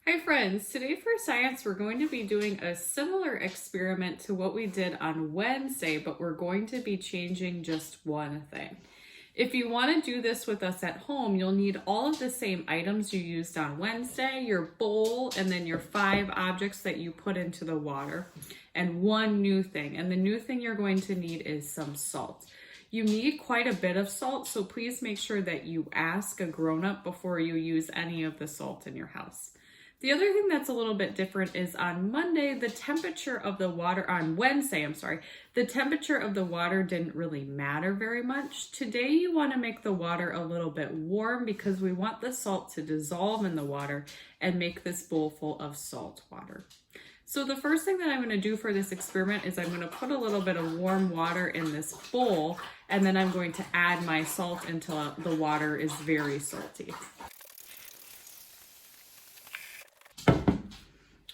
Hi friends, today for science we're going to be doing a similar experiment to what we did on Wednesday, but we're going to be changing just one thing. If you want to do this with us at home, you'll need all of the same items you used on Wednesday, your bowl, and then your 5 objects that you put into the water, and one new thing. And the new thing you're going to need is some salt. You need quite a bit of salt, so please make sure that you ask a grown-up before you use any of the salt in your house. The other thing that's a little bit different is on Monday, the temperature of the water, on Wednesday, the temperature of the water didn't really matter very much. Today you want to make the water a little bit warm because we want the salt to dissolve in the water and make this bowl full of salt water. So the first thing that I'm going to do for this experiment is I'm going to put a little bit of warm water in this bowl, and then I'm going to add my salt until the water is very salty.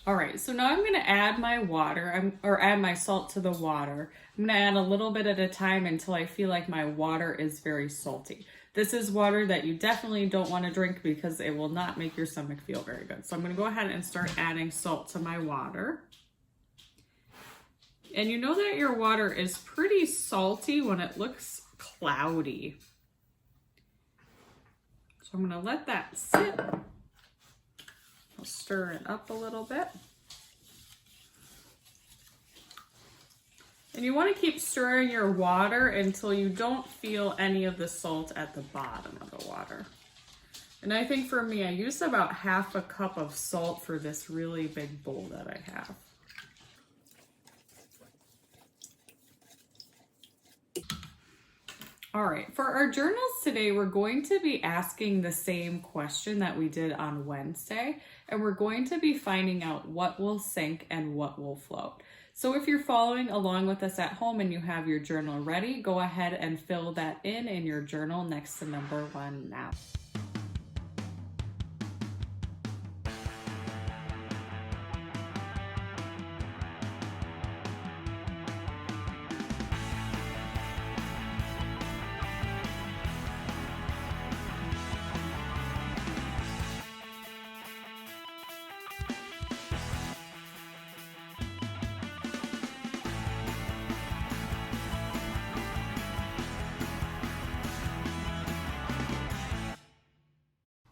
All right, so now I'm going to add my add my salt to the water. I'm going to add a little bit at a time until I feel like my water is very salty. This is water that you definitely don't want to drink because it will not make your stomach feel very good. So I'm going to go ahead and start adding salt to my water. And you know that your water is pretty salty when it looks cloudy. So I'm going to let that sit. I'll stir it up a little bit. And you want to keep stirring your water until you don't feel any of the salt at the bottom of the water. And I think for me, I used about half a cup of salt for this really big bowl that I have. All right, for our journals today, we're going to be asking the same question that we did on Wednesday, and we're going to be finding out what will sink and what will float. So if you're following along with us at home and you have your journal ready, go ahead and fill that in your journal next to number 1 now.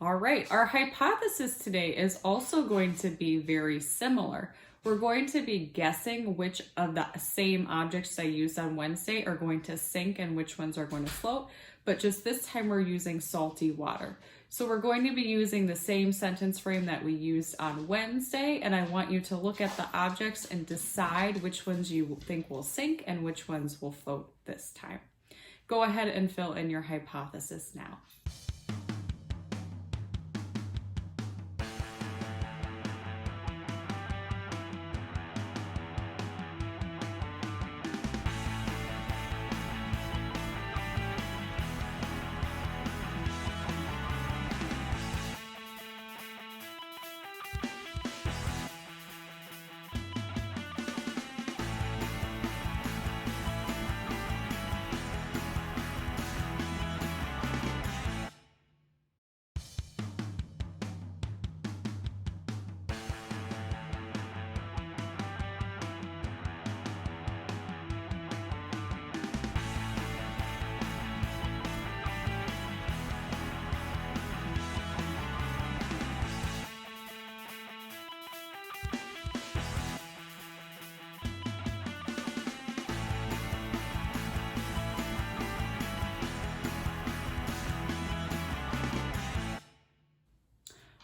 All right, our hypothesis today is also going to be very similar. We're going to be guessing which of the same objects I used on Wednesday are going to sink and which ones are going to float, but just this time we're using salty water. So we're going to be using the same sentence frame that we used on Wednesday, and I want you to look at the objects and decide which ones you think will sink and which ones will float this time. Go ahead and fill in your hypothesis now.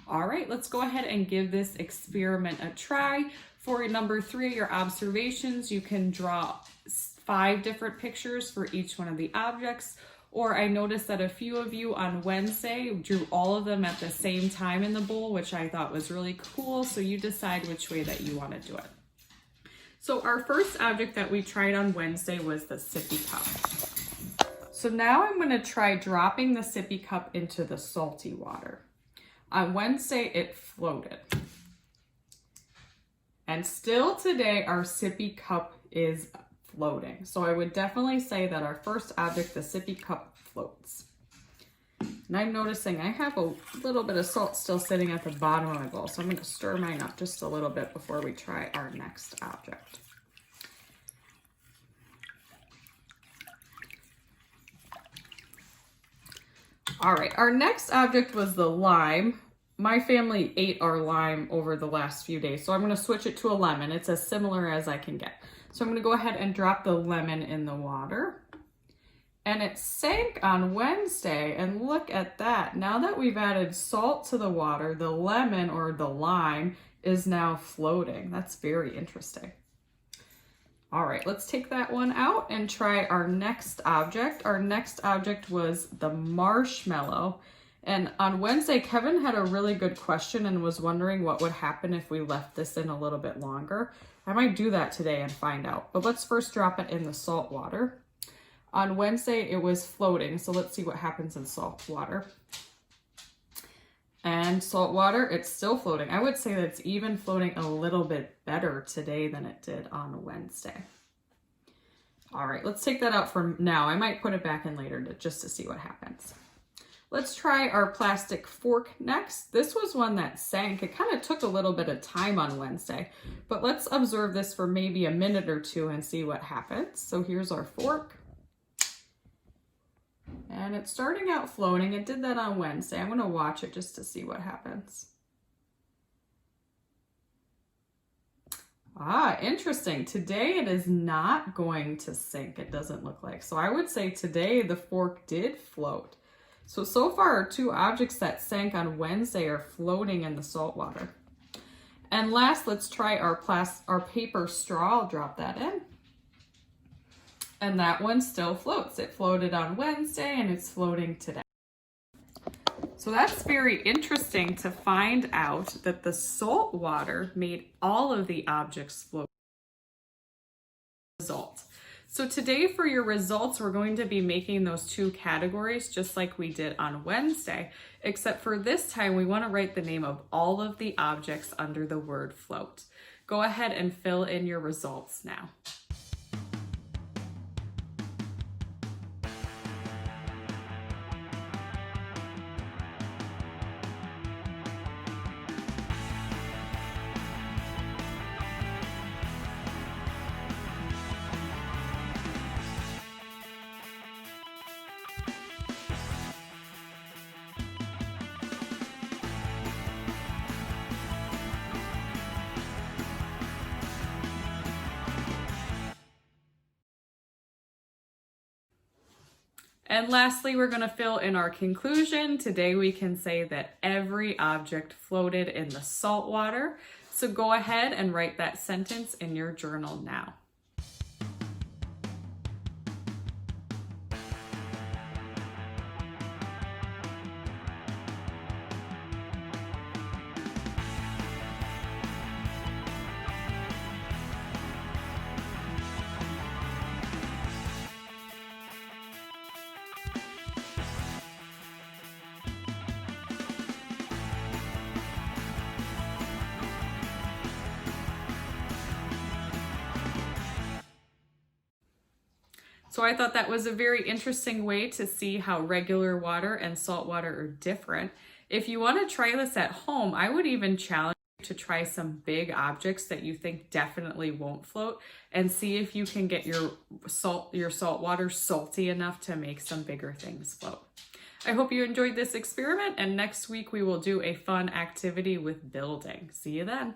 All right, let's go ahead and give this experiment a try. For number 3, your observations, you can draw 5 different pictures for each one of the objects. Or I noticed that a few of you on Wednesday drew all of them at the same time in the bowl, which I thought was really cool. So you decide which way that you want to do it. So our first object that we tried on Wednesday was the sippy cup. So now I'm going to try dropping the sippy cup into the salty water. On Wednesday, it floated. And still today, our sippy cup is floating. So I would definitely say that our first object, the sippy cup, floats. And I'm noticing I have a little bit of salt still sitting at the bottom of my bowl, so I'm going to stir mine up just a little bit before we try our next object. All right, our next object was the lime. My family ate our lime over the last few days, so I'm going to switch it to a lemon. It's as similar as I can get. So I'm going to go ahead and drop the lemon in the water. And it sank on Wednesday, and look at that. Now that we've added salt to the water, the lemon or the lime is now floating. That's very interesting. All right, let's take that one out and try our next object. Our next object was the marshmallow. And on Wednesday, Kevin had a really good question and was wondering what would happen if we left this in a little bit longer. I might do that today and find out. But let's first drop it in the salt water. On Wednesday, it was floating, so let's see what happens in salt water. And salt water, it's still floating. I would say that it's even floating a little bit better today than it did on Wednesday. All right, let's take that out for now. I might put it back in later just to see what happens. Let's try our plastic fork next. This was one that sank. It kind of took a little bit of time on Wednesday, but let's observe this for maybe a minute or two and see what happens. So here's our fork. And it's starting out floating. It did that on Wednesday. I'm going to watch it just to see what happens. Ah, interesting. Today it is not going to sink, it doesn't look like. So I would say today the fork did float. So far our two objects that sank on Wednesday are floating in the salt water. And last, let's try our paper straw. I'll drop that in. And that one still floats. It floated on Wednesday and it's floating today. So that's very interesting to find out that the salt water made all of the objects float. Result. So today for your results, we're going to be making those two categories just like we did on Wednesday, except for this time we want to write the name of all of the objects under the word float. Go ahead and fill in your results now. And lastly, we're going to fill in our conclusion. Today we can say that every object floated in the salt water. So go ahead and write that sentence in your journal now. So I thought that was a very interesting way to see how regular water and salt water are different. If you want to try this at home, I would even challenge you to try some big objects that you think definitely won't float and see if you can get your salt water salty enough to make some bigger things float. I hope you enjoyed this experiment, and next week we will do a fun activity with building. See you then.